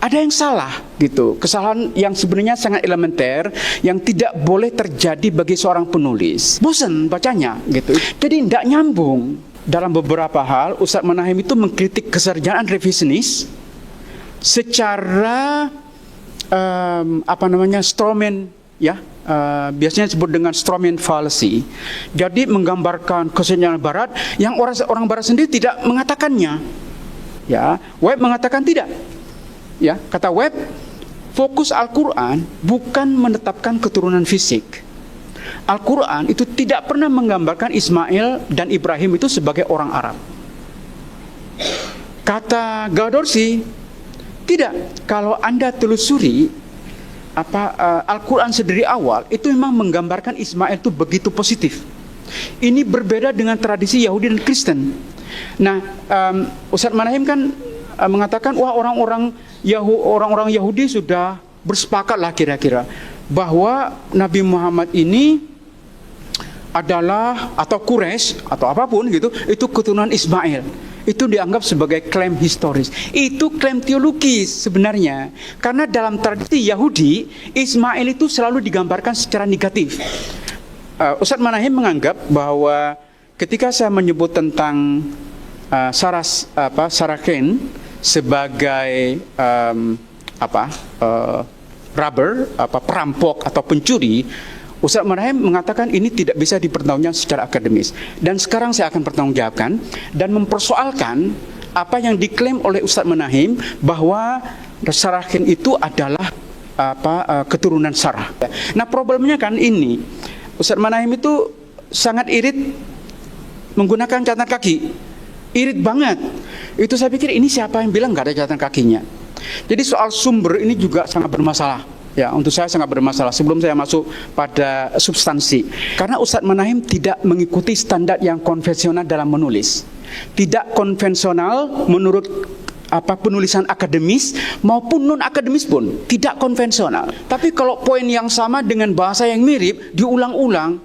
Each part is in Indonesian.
ada yang salah gitu. Kesalahan yang sebenarnya sangat elementer yang tidak boleh terjadi bagi seorang penulis. Bosan bacanya gitu. Jadi tidak nyambung. Dalam beberapa hal Ustadz Manahem itu mengkritik kesarjanaan revisionis secara strawman, ya. Biasanya disebut dengan strawman fallacy. Jadi menggambarkan kesarjanaan barat yang orang barat sendiri tidak mengatakannya. Ya, Webb mengatakan tidak. Ya, kata Webb, fokus Al-Quran bukan menetapkan keturunan fisik. Al-Quran itu tidak pernah menggambarkan Ismail dan Ibrahim itu sebagai orang Arab. Kata Gadorsi, tidak. Kalau Anda telusuri Al-Quran sedari awal itu memang menggambarkan Ismail itu begitu positif. Ini berbeda dengan tradisi Yahudi dan Kristen. Nah, Ustadz Manahem kan mengatakan, wah orang-orang Yahudi sudah bersepakat lah kira-kira bahwa Nabi Muhammad ini adalah, atau Quraisy atau apapun gitu, itu keturunan Ismail. Itu dianggap sebagai klaim historis. Itu klaim teologis sebenarnya. Karena dalam tradisi Yahudi, Ismail itu selalu digambarkan secara negatif. Ustadz Manahem menganggap bahwa ketika saya menyebut tentang Sarah Kane sebagai perampok atau pencuri, Ustadz Manahem mengatakan ini tidak bisa dipertanggungjawabkan secara akademis. Dan sekarang saya akan pertanggungjawabkan dan mempersoalkan apa yang diklaim oleh Ustadz Manahem bahwa Sarah Kane itu adalah keturunan Sarah. Nah, problemnya kan ini, Ustadz Manahem itu sangat irit menggunakan catatan kaki. Irit banget. Itu saya pikir ini siapa yang bilang nggak ada catatan kakinya. Jadi soal sumber ini juga sangat bermasalah. Ya, untuk saya sangat bermasalah sebelum saya masuk pada substansi. Karena Ustadz Manahem tidak mengikuti standar yang konvensional dalam menulis. Tidak konvensional menurut penulisan akademis maupun non akademis pun tidak konvensional. Tapi kalau poin yang sama dengan bahasa yang mirip diulang-ulang,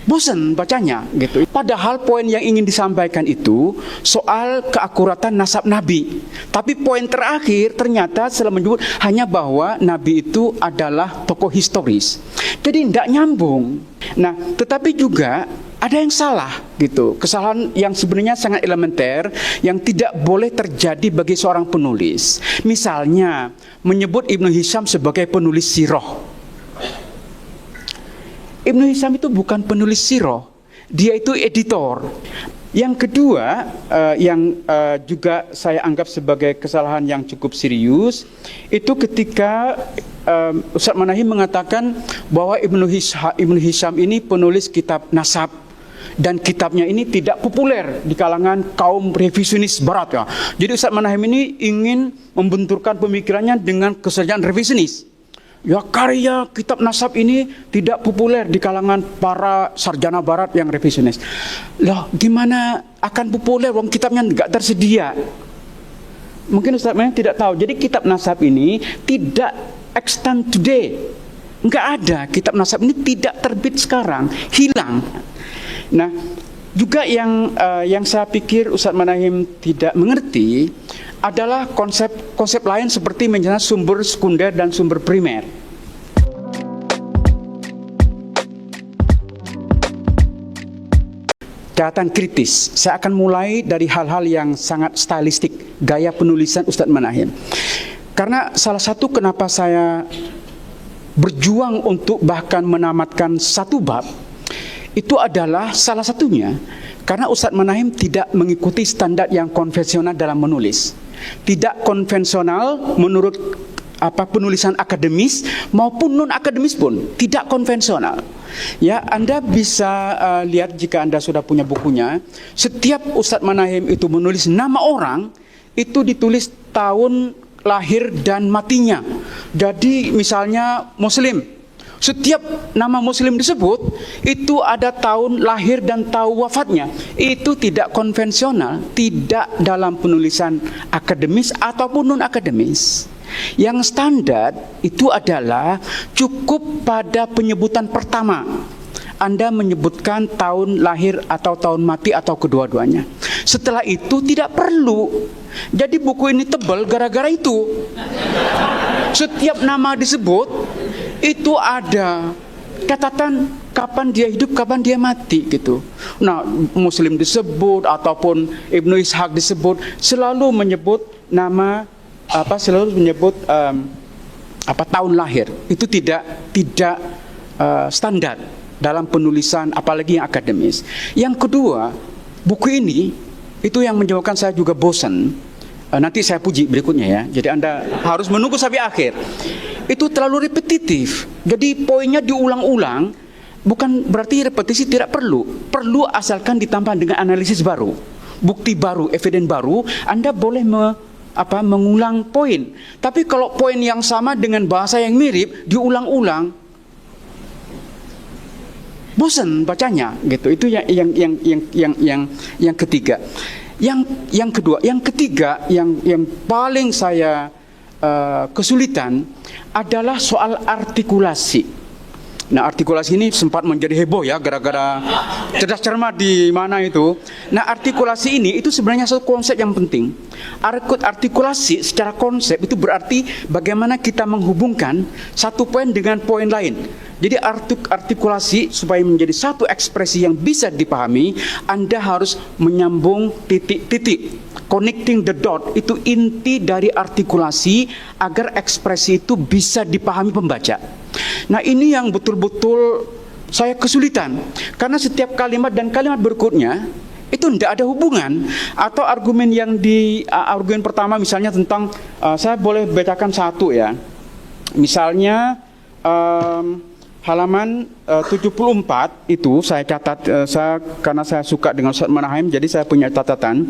bosan bacanya gitu. Padahal poin yang ingin disampaikan itu soal keakuratan nasab Nabi. Tapi poin terakhir ternyata setelah menyebut hanya bahwa Nabi itu adalah tokoh historis. Jadi tidak nyambung. Nah, tetapi juga ada yang salah gitu. Kesalahan yang sebenarnya sangat elementer yang tidak boleh terjadi bagi seorang penulis. Misalnya menyebut Ibnu Hisham sebagai penulis sirah. Ibnu Hisham itu bukan penulis sirah, dia itu editor. Yang kedua, yang juga saya anggap sebagai kesalahan yang cukup serius, itu ketika Ustadz Manahem mengatakan bahwa Ibnu Hisham ini penulis kitab nasab. Dan kitabnya ini tidak populer di kalangan kaum revisionis barat ya. Jadi Ustadz Manahem ini ingin membenturkan pemikirannya dengan kesejahteraan revisionis. Ya, karya kitab nasab ini tidak populer di kalangan para sarjana barat yang revisionis. Loh, gimana akan populer wong kitabnya nggak tersedia? Mungkin Ustaz Manahem tidak tahu. Jadi kitab nasab ini tidak extant today. Nggak ada, kitab nasab ini tidak terbit sekarang, hilang. Nah, juga yang saya pikir Ustadz Manahem tidak mengerti adalah konsep lain seperti misalnya sumber sekunder dan sumber primer. Catatan kritis. Saya akan mulai dari hal-hal yang sangat stylistik, gaya penulisan Ustadz Manahem. Karena salah satu kenapa saya berjuang untuk bahkan menamatkan satu bab, itu adalah salah satunya karena Ustadz Manahem tidak mengikuti standar yang konvensional dalam menulis. Tidak konvensional menurut penulisan akademis maupun non akademis pun tidak konvensional. Ya, Anda bisa lihat jika Anda sudah punya bukunya. Setiap Ustadz Manahem itu menulis nama orang itu ditulis tahun lahir dan matinya. Jadi misalnya Muslim, setiap nama Muslim disebut itu ada tahun lahir dan tahun wafatnya. Itu tidak konvensional, tidak dalam penulisan akademis ataupun non akademis. Yang standar itu adalah cukup pada penyebutan pertama Anda menyebutkan tahun lahir atau tahun mati atau kedua-duanya. Setelah itu tidak perlu Jadi buku ini tebal gara-gara itu. Setiap nama disebut itu ada catatan kapan dia hidup, kapan dia mati gitu. Nah, Muslim disebut ataupun Ibnu Ishaq disebut, selalu menyebut nama selalu menyebut tahun lahir. Itu tidak standar dalam penulisan, apalagi yang akademis. Yang kedua, buku ini itu yang menyebabkan saya juga bosan. Nanti saya puji berikutnya ya. Jadi Anda harus menunggu sampai akhir. Itu terlalu repetitif. Jadi poinnya diulang-ulang, bukan berarti repetisi tidak perlu. Perlu asalkan ditambah dengan analisis baru, bukti baru, evidence baru. Anda boleh mengulang poin. Tapi kalau poin yang sama dengan bahasa yang mirip diulang-ulang, bosan bacanya gitu. Itu yang ketiga. Yang kedua, yang ketiga yang paling saya kesulitan adalah soal artikulasi. Nah, artikulasi ini sempat menjadi heboh ya gara-gara cerdas cermat di mana itu. Nah, artikulasi ini itu sebenarnya satu konsep yang penting. Artikulasi secara konsep itu berarti bagaimana kita menghubungkan satu poin dengan poin lain. Jadi artikulasi supaya menjadi satu ekspresi yang bisa dipahami, Anda harus menyambung titik-titik. Connecting the dot itu inti dari artikulasi agar ekspresi itu bisa dipahami pembaca. Nah, ini yang betul-betul saya kesulitan, karena setiap kalimat dan kalimat berikutnya itu tidak ada hubungan. Atau argumen yang argumen pertama misalnya tentang saya boleh bacakan satu ya. Misalnya halaman 74 itu saya catat, karena saya suka dengan Ustaz Manahem, jadi saya punya catatan.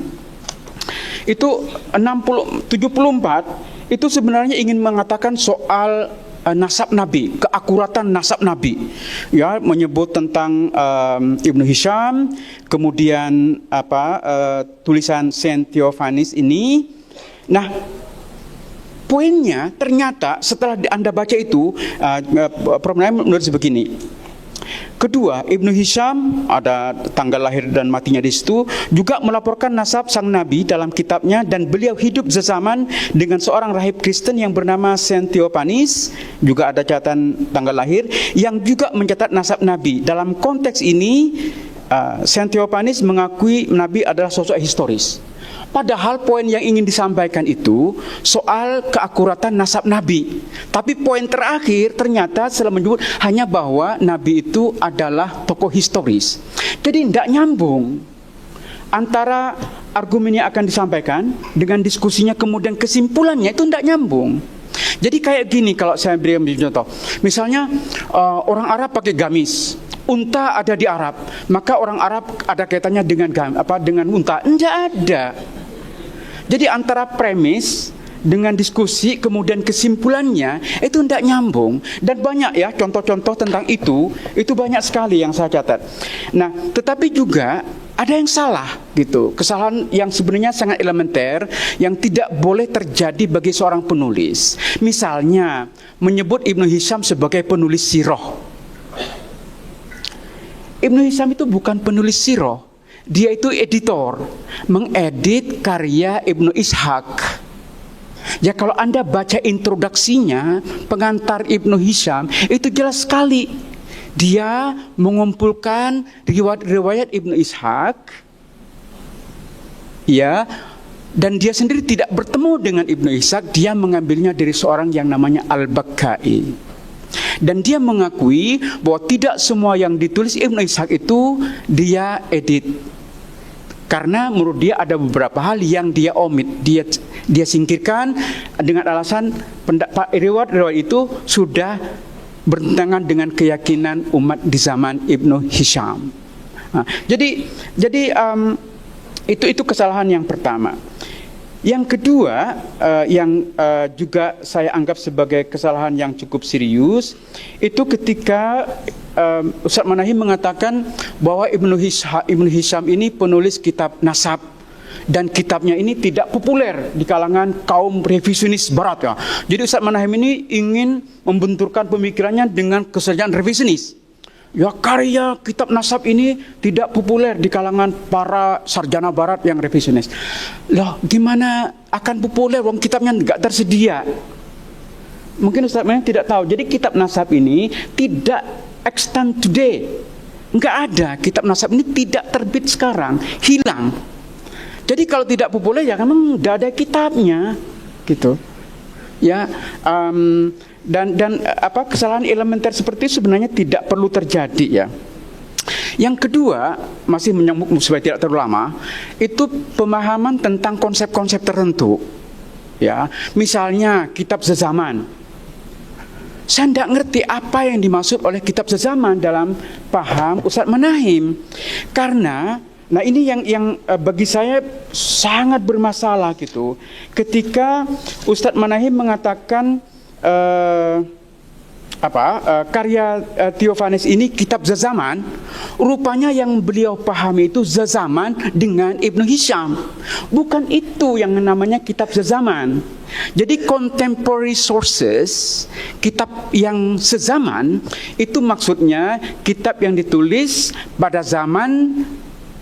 Itu 74 itu sebenarnya ingin mengatakan soal nasab Nabi, keakuratan nasab Nabi. Ya, menyebut tentang Ibnu Hisham, kemudian tulisan Saint Theophanes ini. Nah, poinnya ternyata setelah Anda baca itu, problemnya menulis begini. Kedua, Ibnu Hisham, ada tanggal lahir dan matinya di situ, juga melaporkan nasab sang Nabi dalam kitabnya, dan beliau hidup sezaman dengan seorang rahib Kristen yang bernama Saint Theophanes, juga ada catatan tanggal lahir, yang juga mencatat nasab Nabi. Dalam konteks ini, Saint Theophanes mengakui Nabi adalah sosok historis. Padahal poin yang ingin disampaikan itu soal keakuratan nasab Nabi. Tapi poin terakhir ternyata setelah menyebut hanya bahwa Nabi itu adalah tokoh historis. Jadi tidak nyambung antara argumen yang akan disampaikan dengan diskusinya, kemudian kesimpulannya itu tidak nyambung. Jadi kayak gini kalau saya beri contoh. Misalnya orang Arab pakai gamis. Unta ada di Arab, maka orang Arab ada kaitannya dengan unta? Enggak ada. Jadi antara premis dengan diskusi kemudian kesimpulannya itu tidak nyambung, dan banyak ya contoh-contoh tentang itu banyak sekali yang saya catat. Nah, tetapi juga ada yang salah gitu, kesalahan yang sebenarnya sangat elementer yang tidak boleh terjadi bagi seorang penulis. Misalnya menyebut Ibnu Hisham sebagai penulis sirah. Ibnu Hisham itu bukan penulis sirah, dia itu editor, mengedit karya Ibnu Ishaq. Ya, kalau Anda baca introduksinya, pengantar Ibnu Hisham, itu jelas sekali dia mengumpulkan riwayat Ibnu Ishaq, ya, dan dia sendiri tidak bertemu dengan Ibnu Ishaq, dia mengambilnya dari seorang yang namanya Al-Bakkai. Dan dia mengakui bahwa tidak semua yang ditulis Ibnu Ishaq itu dia edit, karena menurut dia ada beberapa hal yang dia omit, dia singkirkan dengan alasan riwayat itu sudah bertentangan dengan keyakinan umat di zaman Ibnu Hisham. Nah, jadi itu kesalahan yang pertama. Yang kedua, yang juga saya anggap sebagai kesalahan yang cukup serius, itu ketika Ustaz Manahem mengatakan bahwa Ibnu Hisham ini penulis kitab nasab, dan kitabnya ini tidak populer di kalangan kaum revisionis barat ya. Jadi Ustaz Manahem ini ingin membenturkan pemikirannya dengan kesejahteraan revisionis. ya karya kitab nasab ini tidak populer di kalangan para sarjana barat yang revisionis. Loh, gimana akan populer wong kitabnya nggak tersedia? Mungkin Ustaz Manahem tidak tahu. Jadi kitab nasab ini tidak extant today. Nggak ada, kitab nasab ini tidak terbit sekarang, hilang. Jadi kalau tidak populer ya memang nggak ada kitabnya, gitu. Ya, dan kesalahan elementer seperti itu sebenarnya tidak perlu terjadi ya. Yang kedua, masih menyambung supaya tidak terlalu lama, itu pemahaman tentang konsep-konsep tertentu. Ya, misalnya kitab sezaman. Saya tidak ngerti apa yang dimaksud oleh kitab sezaman dalam paham Ustadz Manahem. Karena, nah ini yang bagi saya sangat bermasalah gitu. Ketika Ustadz Manahem mengatakan karya Theophanes ini kitab sezaman, rupanya yang beliau pahami itu sezaman dengan Ibnu Hisham. Bukan itu yang namanya kitab sezaman. Jadi contemporary sources, kitab yang sezaman, itu maksudnya kitab yang ditulis pada zaman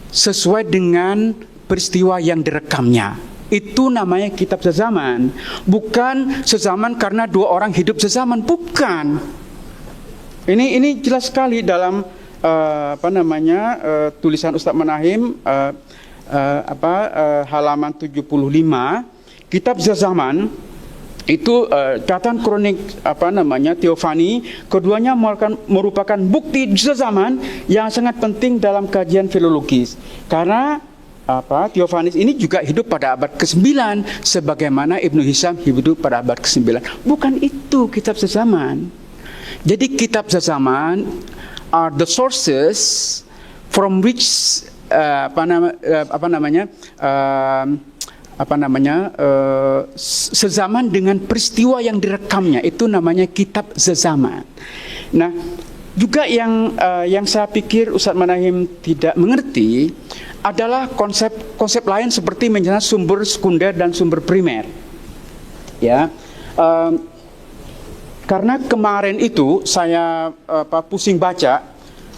sesuai dengan peristiwa yang direkamnya. Itu namanya kitab sezaman. Bukan sezaman karena dua orang hidup sezaman, bukan. Ini jelas sekali dalam tulisan Ustadz Manahem halaman 75, kitab sezaman itu catatan kronik Theophani, keduanya merupakan bukti sezaman yang sangat penting dalam kajian filologis. Karena Theophanes ini juga hidup pada abad ke-9 sebagaimana Ibnu Hisham hidup pada abad ke-9. Bukan itu kitab sezaman. Jadi kitab sezaman are the sources from which sezaman dengan peristiwa yang direkamnya, itu namanya kitab sezaman. Nah, juga yang saya pikir Ustadz Manahem tidak mengerti adalah konsep lain seperti misalnya sumber sekunder dan sumber primer. Ya, karena kemarin itu saya pusing baca,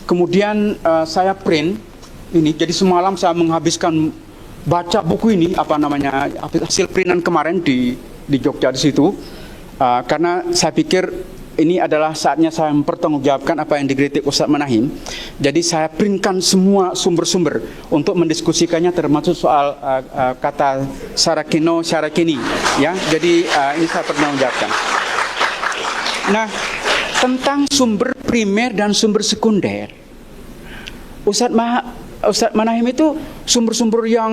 kemudian saya print ini. Jadi semalam saya menghabiskan baca buku ini, hasil printan kemarin di Jogja di situ, karena saya pikir ini adalah saatnya saya mempertanggungjawabkan apa yang dikritik Ustadz Manahem. Jadi saya printkan semua sumber-sumber untuk mendiskusikannya, termasuk soal kata Sarakino, Syarakini. Ya, jadi ini saya pertanggungjawabkan. Nah, tentang sumber primer dan sumber sekunder, Ustadz Manahem itu sumber-sumber yang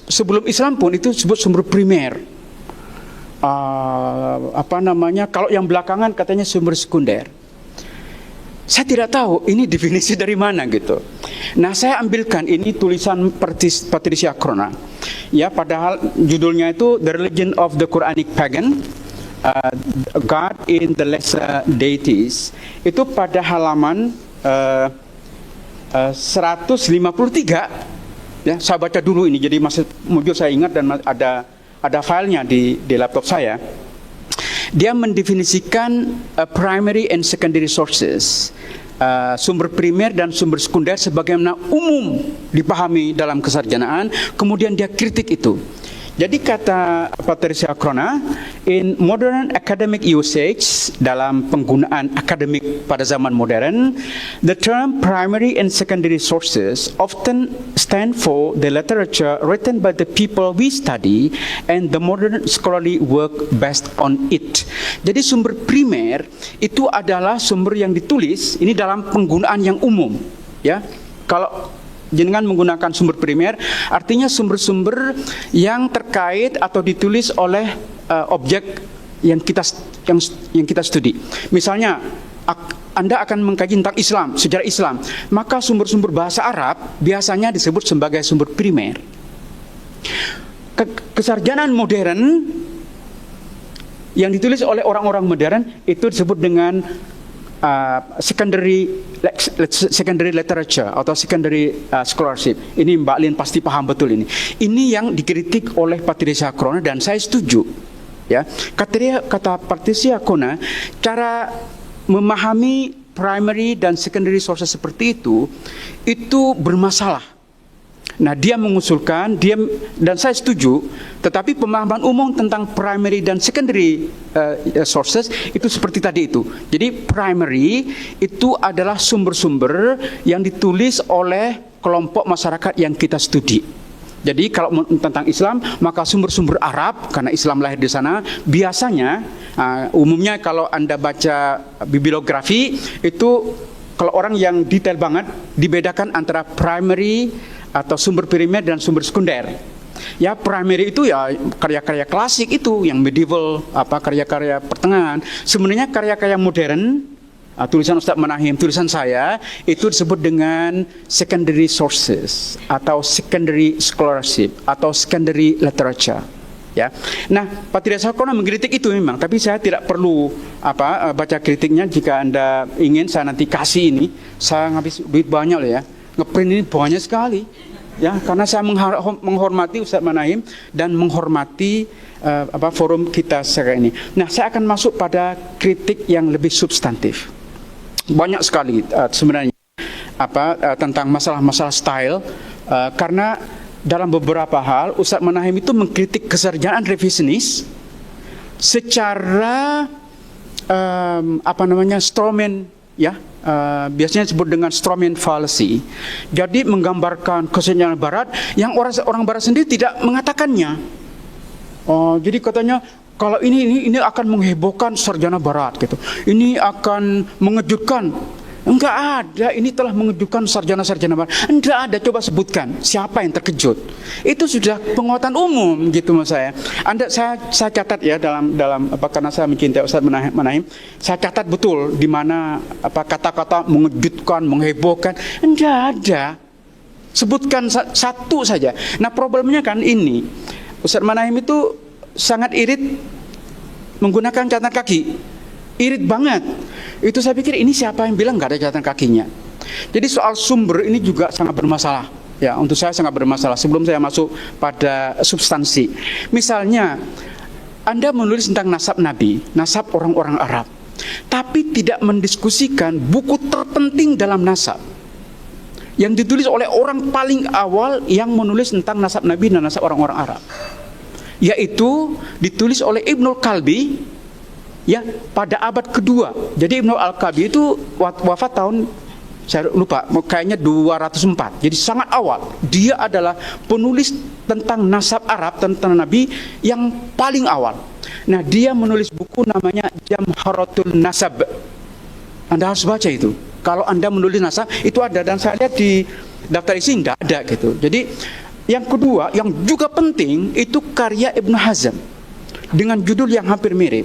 sebelum Islam pun itu disebut sumber primer. Kalau yang belakangan katanya sumber sekunder. Saya tidak tahu ini definisi dari mana gitu. Nah, saya ambilkan ini tulisan Patricia Crona. Ya, padahal judulnya itu The Religion of the Quranic Pagan, God in the Lesser Deities. Itu pada halaman 153. Ya, saya baca dulu ini, jadi masih mujur saya ingat dan ada filenya di laptop saya. Dia mendefinisikan primary and secondary sources, sumber primer dan sumber sekunder sebagaimana umum dipahami dalam kesarjanaan. Kemudian dia kritik itu. Jadi kata Patricia Crona, in modern academic usage, dalam penggunaan akademik pada zaman modern, the term primary and secondary sources often stand for the literature written by the people we study and the modern scholarly work based on it. Jadi sumber primer itu adalah sumber yang ditulis, ini dalam penggunaan yang umum, ya. Kalau jenengan menggunakan sumber primer, artinya sumber-sumber yang terkait atau ditulis oleh objek yang kita studi. Misalnya, Anda akan mengkaji tentang Islam, sejarah Islam, maka sumber-sumber bahasa Arab biasanya disebut sebagai sumber primer. Kesarjanaan modern yang ditulis oleh orang-orang modern itu disebut dengan secondary literature atau secondary scholarship. Ini Mbak Lin pasti paham betul ini. Ini yang dikritik oleh Patricia Crona dan saya setuju. Ya, kata Patricia Crona, cara memahami primary dan secondary sources seperti itu bermasalah. Nah, dia mengusulkan, dan saya setuju, tetapi pemahaman umum tentang primary dan secondary sources itu seperti tadi itu. Jadi primary itu adalah sumber-sumber yang ditulis oleh kelompok masyarakat yang kita studi. Jadi kalau tentang Islam, maka sumber-sumber Arab, karena Islam lahir di sana, biasanya, umumnya kalau Anda baca bibliografi, itu kalau orang yang detail banget, dibedakan antara primary atau sumber primer dan sumber sekunder. Ya, primary itu ya karya-karya klasik itu, yang medieval, karya-karya pertengahan. Sebenarnya karya-karya modern, tulisan Ustadz Manahim, tulisan saya, itu disebut dengan secondary sources, atau secondary scholarship, atau secondary literature. Ya, nah Pak Trias Sarkona mengkritik itu memang, tapi saya tidak perlu baca kritiknya. Jika Anda ingin, saya nanti kasih ini. Saya ngabis duit banyak loh ya. Ngeprint ini banyak sekali, ya, karena saya menghormati Ustadz Manahim dan menghormati forum kita sekarang ini. Nah, saya akan masuk pada kritik yang lebih substantif. Banyak sekali sebenarnya tentang masalah-masalah style, karena dalam beberapa hal Ustadz Manahim itu mengkritik kesarjanaan revisionis secara strawman, ya. Biasanya disebut dengan strawman fallacy. Jadi menggambarkan kesarjanaan Barat yang orang Barat sendiri tidak mengatakannya. Jadi katanya kalau ini akan menghebohkan sarjana Barat gitu. Ini akan mengejutkan. Enggak ada, ini telah mengejutkan sarjana-sarjana Barat. Enggak ada, coba sebutkan siapa yang terkejut. Itu sudah penguatan umum gitu mas saya. Saya catat ya dalam karena saya mencintai Ustadz Manahim, saya catat betul di mana kata-kata mengejutkan, menghebohkan. Enggak ada. Sebutkan satu saja. Nah, problemnya kan ini. Ustadz Manahim itu sangat irit menggunakan catatan kaki. Irit banget. Itu saya pikir ini siapa yang bilang nggak ada catatan kakinya. Jadi soal sumber ini juga sangat bermasalah. Ya, untuk saya sangat bermasalah. Sebelum saya masuk pada substansi, misalnya Anda menulis tentang nasab Nabi, nasab orang-orang Arab, tapi tidak mendiskusikan buku terpenting dalam nasab yang ditulis oleh orang paling awal yang menulis tentang nasab Nabi dan nasab orang-orang Arab, yaitu ditulis oleh Ibnul Kalbi, ya, pada abad kedua. Jadi Ibnu Al-Kalbi itu wafat tahun, saya lupa, kayaknya 204. Jadi sangat awal. Dia adalah penulis tentang nasab Arab, tentang Nabi yang paling awal. Nah, dia menulis buku namanya Jamharatul Nasab. Anda harus baca itu. Kalau Anda menulis nasab, itu ada, dan saya lihat di daftar isi tidak ada gitu. Jadi yang kedua, yang juga penting, itu karya Ibnu Hazm dengan judul yang hampir mirip.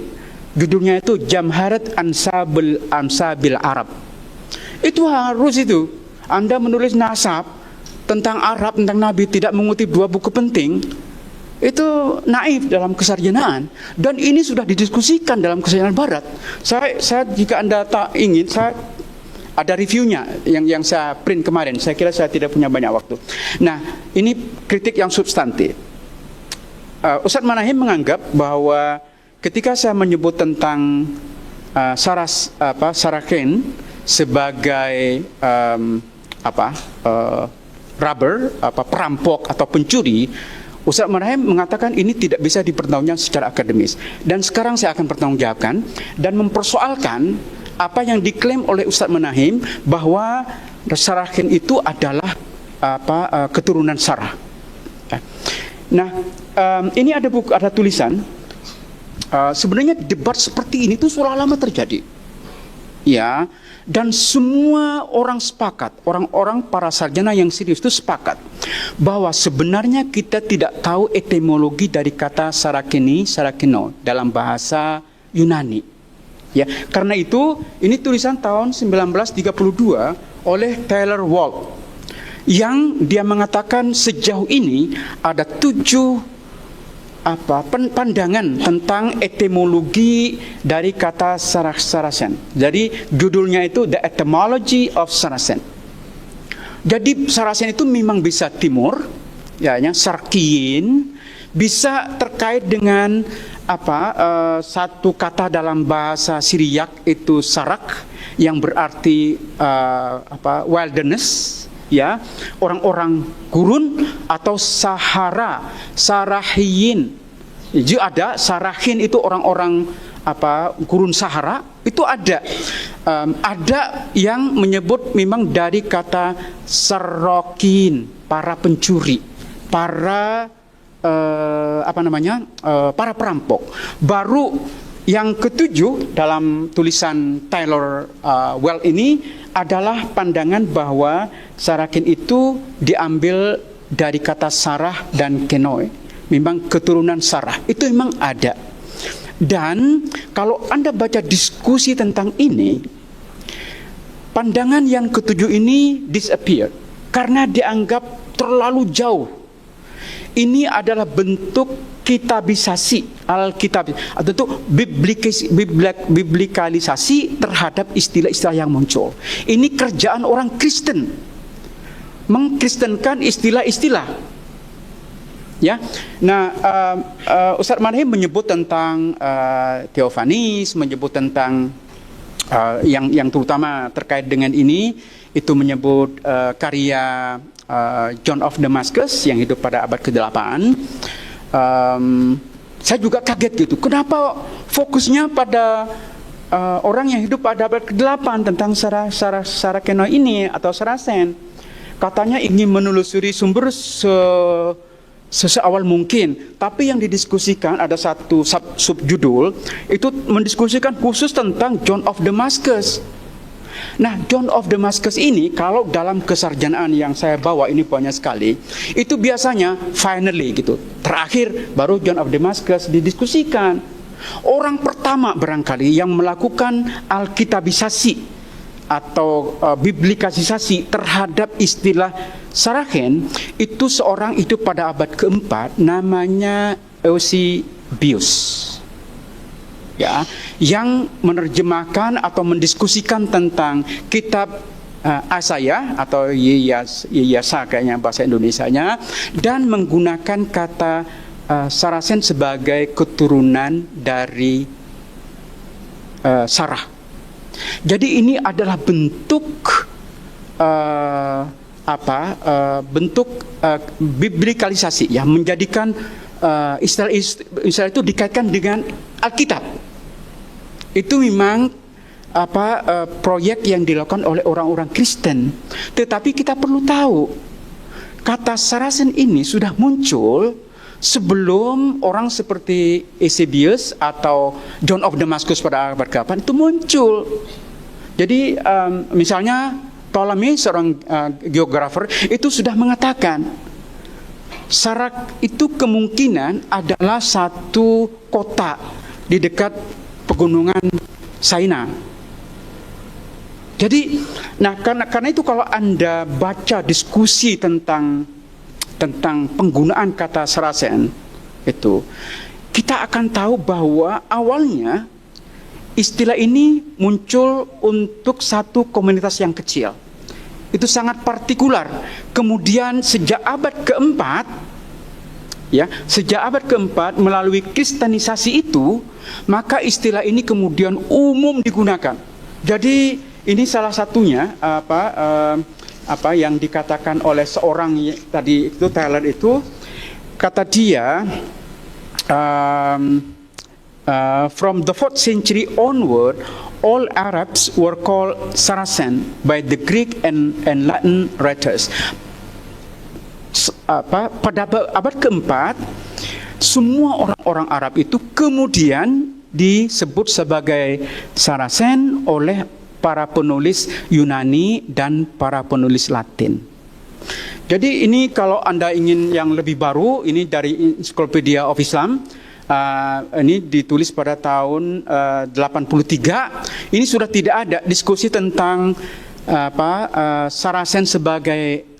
Judulnya itu Jamharat Ansabil Arab. Itu harus itu. Anda menulis nasab tentang Arab, tentang Nabi, tidak mengutip dua buku penting, itu naif dalam kesarjanaan. Dan ini sudah didiskusikan dalam kesarjanaan Barat. Saya jika Anda tak ingin, saya ada reviewnya yang saya print kemarin. Saya kira saya tidak punya banyak waktu. Nah, ini kritik yang substantif. Ustadz Manahim menganggap bahwa ketika saya menyebut tentang Saraken sebagai robber, perampok atau pencuri, Ustadz Manahim mengatakan ini tidak bisa dipertanggungjawabkan secara akademis. Dan sekarang saya akan pertanggungjawabkan dan mempersoalkan apa yang diklaim oleh Ustadz Manahim bahwa Saraken itu adalah keturunan Sarah. Nah, ini ada tulisan. Sebenarnya debat seperti ini itu sudah lama terjadi, ya, dan semua orang sepakat, orang-orang para sarjana yang serius itu sepakat bahwa sebenarnya kita tidak tahu etimologi dari kata Sarakeno dalam bahasa Yunani, ya. Karena itu ini tulisan tahun 1932 oleh Taylor Walt yang dia mengatakan sejauh ini ada 7 pandangan tentang etimologi dari kata Saracen. Jadi judulnya itu The Etymology of Saracen. Jadi Saracen itu memang bisa timur, ya, Sarkiin, bisa terkait dengan satu kata dalam bahasa Syriak itu sarak yang berarti wilderness, ya, orang-orang gurun, atau Sahara, Sarahiyin. Jadi ada Sarahin itu orang-orang gurun Sahara, itu ada. Ada yang menyebut memang dari kata Sarokin, para pencuri, para para perampok. Baru yang ketujuh dalam tulisan Taylor Well ini adalah pandangan bahwa Sarakin itu diambil dari kata Sarah dan Kenoi, memang keturunan Sarah, itu memang ada. Dan kalau Anda baca diskusi tentang ini, pandangan yang ketujuh ini disappear karena dianggap terlalu jauh. Ini adalah bentuk kitabisasi, alkitab, atau itu biblikalisasi terhadap istilah-istilah yang muncul. Ini kerjaan orang Kristen, mengkristenkan istilah-istilah. Ya, nah, Ustadz Manahem menyebut tentang teofanis, menyebut tentang yang terutama terkait dengan ini, itu menyebut karya John of Damascus yang hidup pada abad ke-8. Saya juga kaget gitu, kenapa fokusnya pada orang yang hidup pada abad ke-8 tentang Sarakeno ini atau Sarasen. Katanya ingin menelusuri sumber seawal mungkin, tapi yang didiskusikan ada satu subjudul itu mendiskusikan khusus tentang John of Damascus. Nah, John of Damascus ini kalau dalam kesarjanaan yang saya bawa ini banyak sekali, itu biasanya finally gitu, terakhir baru John of Damascus didiskusikan. Orang pertama barangkali yang melakukan alkitabisasi atau biblikasisasi terhadap istilah Sarahen itu seorang itu pada abad ke-4, namanya Eusebius, ya, yang menerjemahkan atau mendiskusikan tentang kitab Yesaya atau Yesaya kayaknya bahasa Indonesianya, dan menggunakan kata Sarasen sebagai keturunan dari Sarah. Jadi ini adalah bentuk bentuk biblikalisasi, ya, menjadikan istilah itu dikaitkan dengan Alkitab. Itu memang proyek yang dilakukan oleh orang-orang Kristen. Tetapi kita perlu tahu, kata Sarasen ini sudah muncul sebelum orang seperti Eusebius atau John of Damascus pada abad ke-8 itu muncul. Jadi misalnya Ptolemy, seorang geografer, itu sudah mengatakan Sarak itu kemungkinan adalah satu kota di dekat pegunungan Saina. Jadi, nah karena itu kalau Anda baca diskusi tentang penggunaan kata Sarasen itu, kita akan tahu bahwa awalnya istilah ini muncul untuk satu komunitas yang kecil. Itu sangat partikular. Kemudian sejak abad keempat, ya, sejak abad keempat melalui kristenisasi itu, maka istilah ini kemudian umum digunakan. Jadi ini salah satunya apa yang dikatakan oleh seorang tadi itu Taylor itu, kata dia from the 4th century onward, all Arabs were called Saracen by the Greek and Latin writers. Pada abad keempat, semua orang-orang Arab itu kemudian disebut sebagai Saracen oleh para penulis Yunani dan para penulis Latin. Jadi ini kalau Anda ingin yang lebih baru, ini dari Encyclopedia of Islam. Ini ditulis pada tahun 83. Ini sudah tidak ada diskusi tentang Saracen sebagai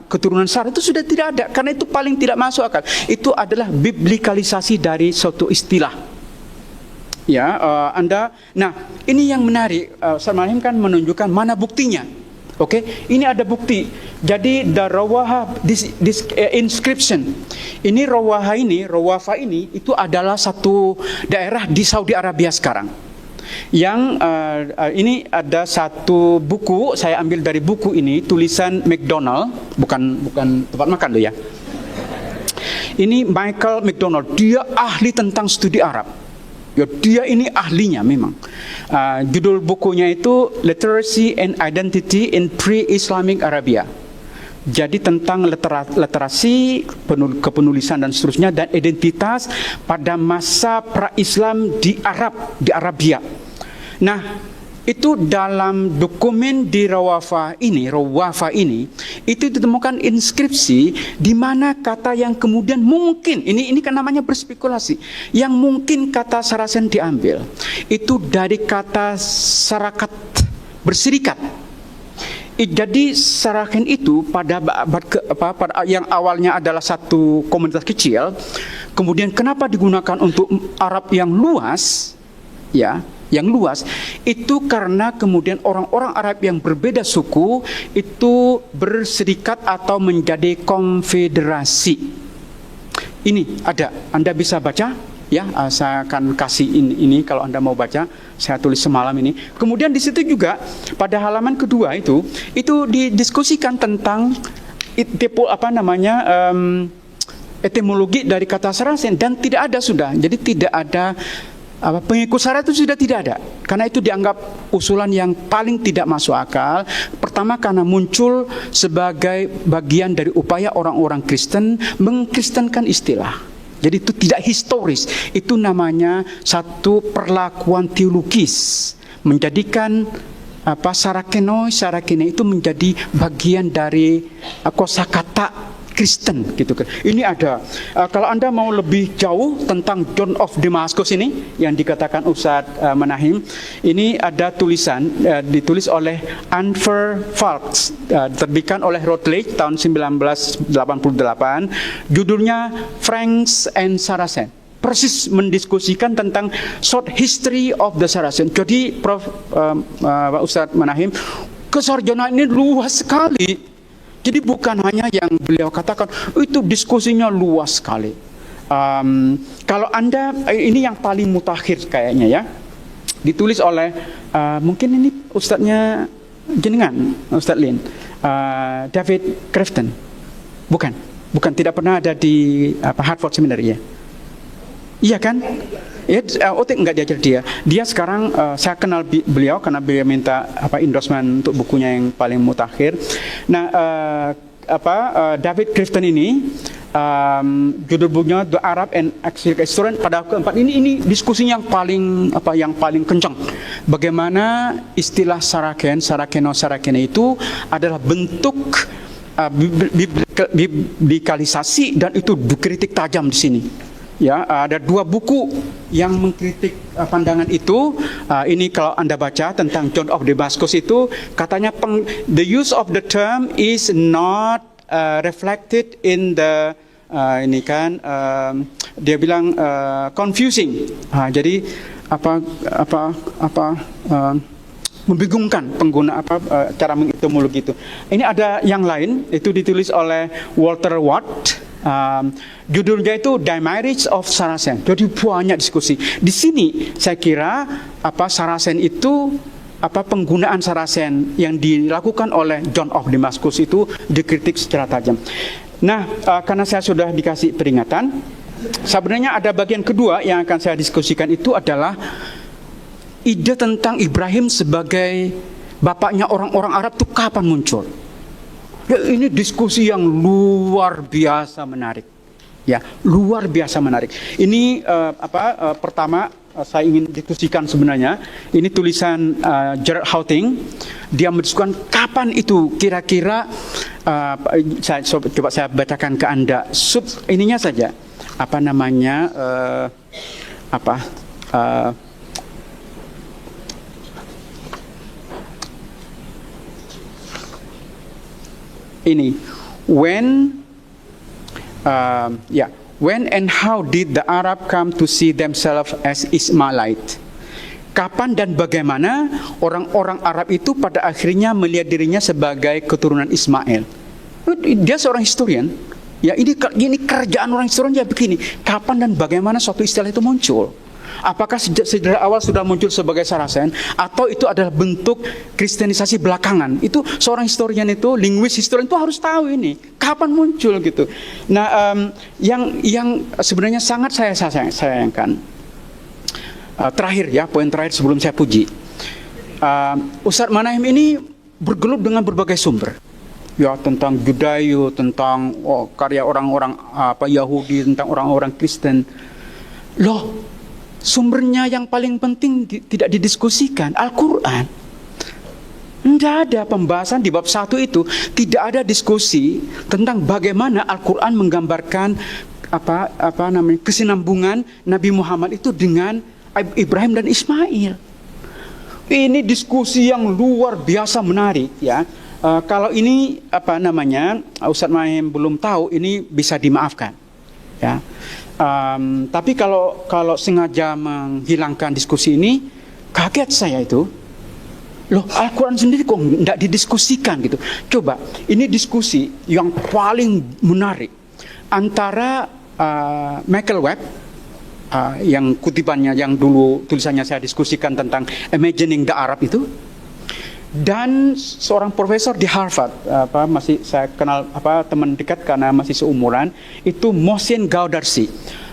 keturunan Sarah, itu sudah tidak ada, karena itu paling tidak masuk akal. Itu adalah biblikalisasi dari suatu istilah. Ya, nah ini yang menarik. Ustaz Manahem kan menunjukkan mana buktinya. Oke, ini ada bukti Jadi the Rawaha this inscription ini Rawafa ini itu adalah satu daerah di Saudi Arabia sekarang. Yang ini ada satu buku, saya ambil dari buku ini tulisan McDonald, bukan tempat makan loh ya. Ini Michael McDonald, dia ahli tentang studi Arab. Ya, dia ini ahlinya memang. Judul bukunya itu Literacy and Identity in Pre-Islamic Arabia. Jadi tentang literasi, kepenulisan dan seterusnya, dan identitas pada masa pra-Islam di Arabia. Nah, itu dalam dokumen di Rawafa ini, itu ditemukan inskripsi di mana kata yang kemudian mungkin, ini kan namanya berspekulasi, yang mungkin kata Saracen diambil, itu dari kata sarakat, berserikat. Jadi Saracen itu pada yang awalnya adalah satu komunitas kecil, kemudian kenapa digunakan untuk Arab yang luas, ya, yang luas, itu karena kemudian orang-orang Arab yang berbeda suku itu berserikat atau menjadi konfederasi. Ini ada, Anda bisa baca. Ya, saya akan kasih ini kalau Anda mau baca, saya tulis semalam ini. Kemudian di situ juga pada halaman kedua itu didiskusikan tentang etimologi dari kata Saracen, dan tidak ada sudah. Jadi tidak ada pengikut syarat itu sudah tidak ada, karena itu dianggap usulan yang paling tidak masuk akal. Pertama karena muncul sebagai bagian dari upaya orang-orang Kristen mengkristenkan istilah. Jadi itu tidak historis, itu namanya satu perlakuan teologis, menjadikan Sarakene itu menjadi bagian dari kosakata Kristen gitu kan. Ini ada. Kalau Anda mau lebih jauh tentang John of Damascus ini yang dikatakan Ustadz Manahim, ini ada tulisan ditulis oleh Anver Falks, diterbitkan oleh Routledge tahun 1988. Judulnya Franks and Saracen. Persis mendiskusikan tentang short history of the Saracen. Jadi Ustadz Manahim, kesarjanaan ini luas sekali. Jadi bukan hanya yang beliau katakan, itu diskusinya luas sekali. Kalau Anda, ini yang paling mutakhir kayaknya ya, ditulis oleh, mungkin ini ustadznya jenengan, Ustadz Lin, David Crafton. Bukan, tidak pernah ada di Harvard Seminary ya. Iya kan? Ya, Otik enggak diajar dia. Dia sekarang saya kenal beliau karena beliau minta endorsement untuk bukunya yang paling mutakhir. Nah, David Crafton ini judul bukunya The Arab and Exilic Historian. Pada keempat ini diskusinya yang paling kencang. Bagaimana istilah Sarakene itu adalah bentuk biblikalisasi, dan itu dikritik tajam di sini. Ya, ada dua buku yang mengkritik pandangan itu. Ini kalau Anda baca tentang John of Damascus itu, katanya the use of the term is not reflected in the dia bilang confusing. Jadi membingungkan pengguna cara mengetimologi itu. Ini ada yang lain, itu ditulis oleh Walter Watt. Judulnya itu The Marriage of Saracen. Jadi banyak diskusi. Di sini saya kira Saracen itu penggunaan Saracen yang dilakukan oleh John of Damascus itu dikritik secara tajam. Nah, karena saya sudah dikasih peringatan, sebenarnya ada bagian kedua yang akan saya diskusikan, itu adalah ide tentang Ibrahim sebagai bapaknya orang-orang Arab itu kapan muncul. Ya, ini diskusi yang luar biasa menarik. Ya, luar biasa menarik. Ini pertama saya ingin diskusikan sebenarnya. Ini tulisan Gerard Houting. Dia mendiskusikan kapan itu kira-kira. Coba saya bacakan ke Anda. Ininya saja. Ini when and how did the Arab come to see themselves as Ismailite? Kapan dan bagaimana orang-orang Arab itu pada akhirnya melihat dirinya sebagai keturunan Ismail? Dia seorang historian. Ya, ini kerjaan orang historian ya begini. Kapan dan bagaimana suatu istilah itu muncul? Apakah sejak awal sudah muncul sebagai Saracen, atau itu adalah bentuk kristenisasi belakangan? Itu seorang historian itu, linguis historian itu harus tahu ini kapan muncul gitu. Nah, yang sebenarnya sangat saya sayangkan, terakhir ya, poin terakhir sebelum saya puji, Ustadz Manahem ini bergelut dengan berbagai sumber. Ya, tentang Judayo, tentang karya orang-orang Yahudi, tentang orang-orang Kristen. Loh, sumbernya yang paling penting tidak didiskusikan, Al-Quran. Tidak ada pembahasan di bab 1 itu, tidak ada diskusi tentang bagaimana Al-Quran menggambarkan kesinambungan Nabi Muhammad itu dengan Ibrahim dan Ismail. Ini diskusi yang luar biasa menarik ya. Kalau ini Ustadz Manahem belum tahu, ini bisa dimaafkan ya. Tapi kalau sengaja menghilangkan diskusi ini, kaget saya itu. Loh, Al-Quran sendiri kok tidak didiskusikan gitu. Coba, ini diskusi yang paling menarik antara Michael Webb, yang kutipannya yang dulu tulisannya saya diskusikan tentang Imagining the Arab itu, dan seorang profesor di Harvard, masih saya kenal teman dekat karena masih seumuran, itu Mohsin Gaudarsi.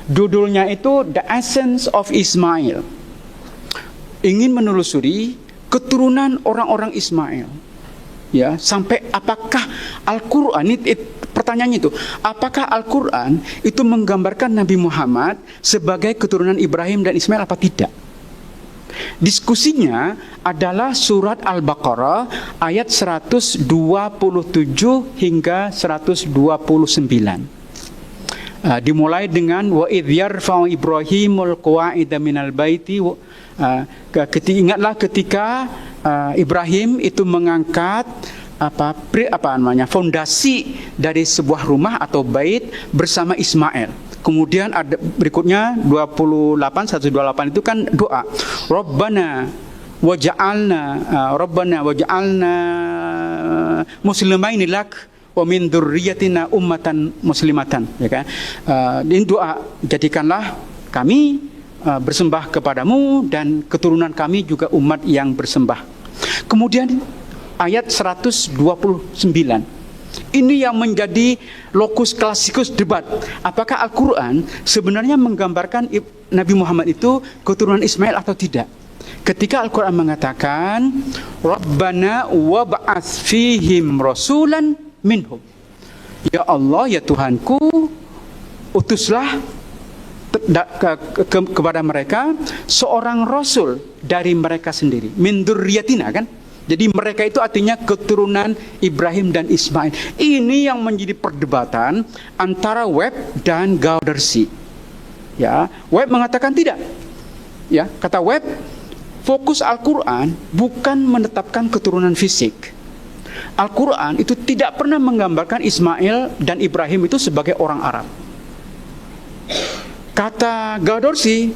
Judulnya itu The Essence of Ismail. Ingin menelusuri keturunan orang-orang Ismail. Ya, sampai apakah Al-Qur'an pertanyaannya itu, apakah Al-Qur'an itu menggambarkan Nabi Muhammad sebagai keturunan Ibrahim dan Ismail apa tidak? Diskusinya adalah surat Al-Baqarah ayat 127 hingga 129. Dimulai dengan wa idh yarfa'u Ibrahimul qawa'ida minal baiti. Ingatlah ketika Ibrahim itu mengangkat fondasi dari sebuah rumah atau bait bersama Ismail. Kemudian ada berikutnya 128 itu kan doa. Rabbana waj'alna muslimaini lak wa min dzurriyyatina ummatan muslimatan, ya kan? Ini doa, jadikanlah kami bersembah kepadamu dan keturunan kami juga umat yang bersembah. Kemudian ayat 129. Ini yang menjadi lokus klasikus debat. Apakah Al-Quran sebenarnya menggambarkan Nabi Muhammad itu keturunan Ismail atau tidak? Ketika Al-Quran mengatakan Rabbana wab'ats fihim rasulan minhum. Ya Allah, ya Tuhanku, utuslah kepada mereka seorang rasul dari mereka sendiri. Min dzurriyyatina, kan? Jadi mereka itu artinya keturunan Ibrahim dan Ismail. Ini yang menjadi perdebatan antara Webb dan Gaudarsi. Ya, Webb mengatakan tidak. Ya, kata Webb, fokus Al-Quran bukan menetapkan keturunan fisik. Al-Quran itu tidak pernah menggambarkan Ismail dan Ibrahim itu sebagai orang Arab. Kata Gaudarsi,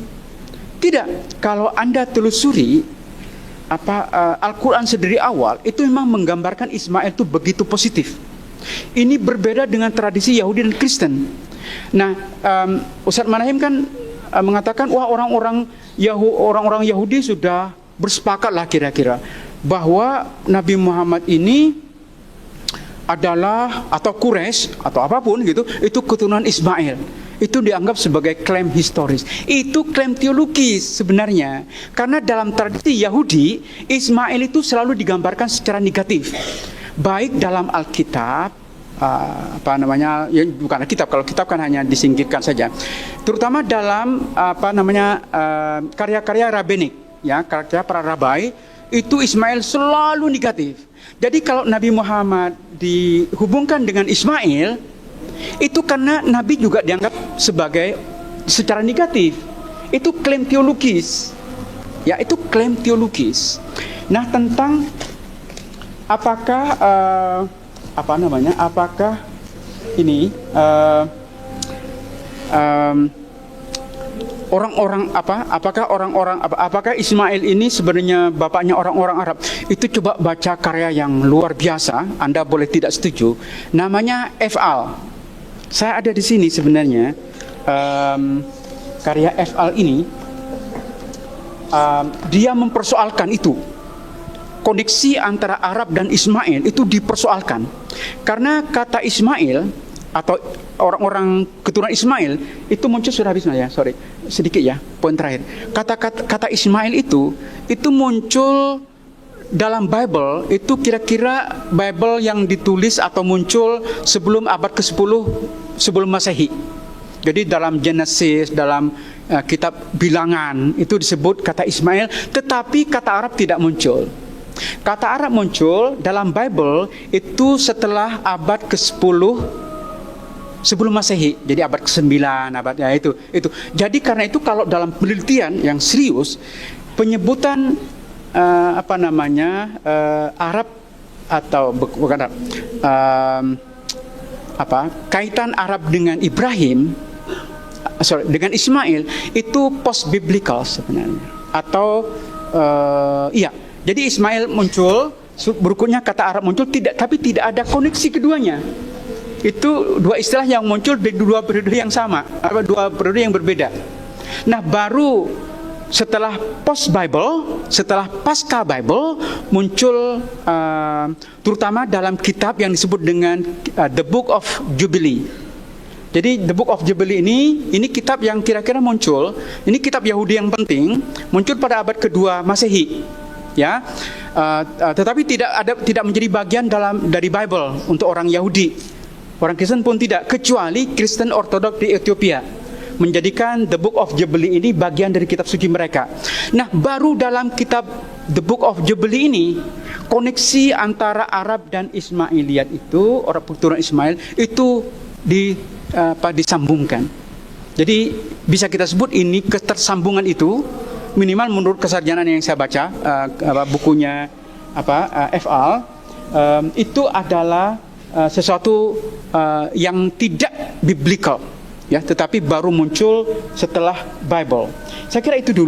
tidak. Kalau Anda telusuri Al-Quran sedari awal itu memang menggambarkan Ismail itu begitu positif. Ini berbeda dengan tradisi Yahudi dan Kristen. Nah, Ustadz Manahem kan mengatakan, wah orang-orang Yahudi sudah bersepakat lah kira-kira bahwa Nabi Muhammad ini adalah, atau Quraisy atau apapun gitu, itu keturunan Ismail. Itu dianggap sebagai klaim historis. Itu klaim teologis sebenarnya. Karena dalam tradisi Yahudi, Ismail itu selalu digambarkan secara negatif. Baik dalam Alkitab, ya bukan Alkitab, kalau kitab kan hanya disingkirkan saja. Terutama dalam karya-karya rabbinik, ya, karya para rabai, itu Ismail selalu negatif. Jadi kalau Nabi Muhammad dihubungkan dengan Ismail, itu karena Nabi juga dianggap sebagai secara negatif. Itu klaim teologis. Ya, itu klaim teologis. Nah, tentang apakah apakah ini orang-orang apakah orang-orang apakah Ismail ini sebenarnya bapaknya orang-orang Arab? Itu coba baca karya yang luar biasa. Anda boleh tidak setuju. Namanya Ef'al. Saya ada di sini sebenarnya. Karya Ef'al ini dia mempersoalkan itu. Koneksi antara Arab dan Ismail itu dipersoalkan. Karena kata Ismail atau orang-orang keturunan Ismail itu muncul, sudah habis ya, sorry, sedikit ya, poin terakhir. Kata Ismail itu muncul dalam Bible, itu kira-kira Bible yang ditulis atau muncul sebelum abad ke-10 sebelum Masehi. Jadi dalam Genesis, dalam kitab Bilangan itu disebut kata Ismail, tetapi kata Arab tidak muncul. Kata Arab muncul dalam Bible itu setelah abad ke-10 sebelum Masehi, jadi abad ke-9, abadnya itu. Jadi karena itu kalau dalam penelitian yang serius, penyebutan Arab atau bukan Arab, kaitan Arab dengan Ibrahim, dengan Ismail itu post biblical sebenarnya. Atau jadi Ismail muncul, berikutnya kata Arab muncul, tapi tidak ada koneksi keduanya. Itu dua istilah yang muncul di dua periode yang sama, dua periode yang berbeda. Nah, baru setelah post Bible, setelah pasca Bible muncul terutama dalam kitab yang disebut dengan The Book of Jubilee. Jadi The Book of Jubilee ini kitab yang kira-kira muncul, ini kitab Yahudi yang penting, muncul pada abad kedua Masehi. Ya, tetapi tidak menjadi bagian dari Bible untuk orang Yahudi. Orang Kristen pun tidak, kecuali Kristen Ortodok di Ethiopia menjadikan The Book of Jubilee ini bagian dari kitab suci mereka. Nah, baru dalam kitab The Book of Jubilee ini koneksi antara Arab dan Ismailiyat itu, orang keturunan Ismail itu disambungkan. Jadi bisa kita sebut ini ketersambungan itu, minimal menurut kesarjanaan yang saya baca, bukunya Ef'al, itu adalah sesuatu yang tidak biblical, ya, tetapi baru muncul setelah Bible. Saya kira itu dulu.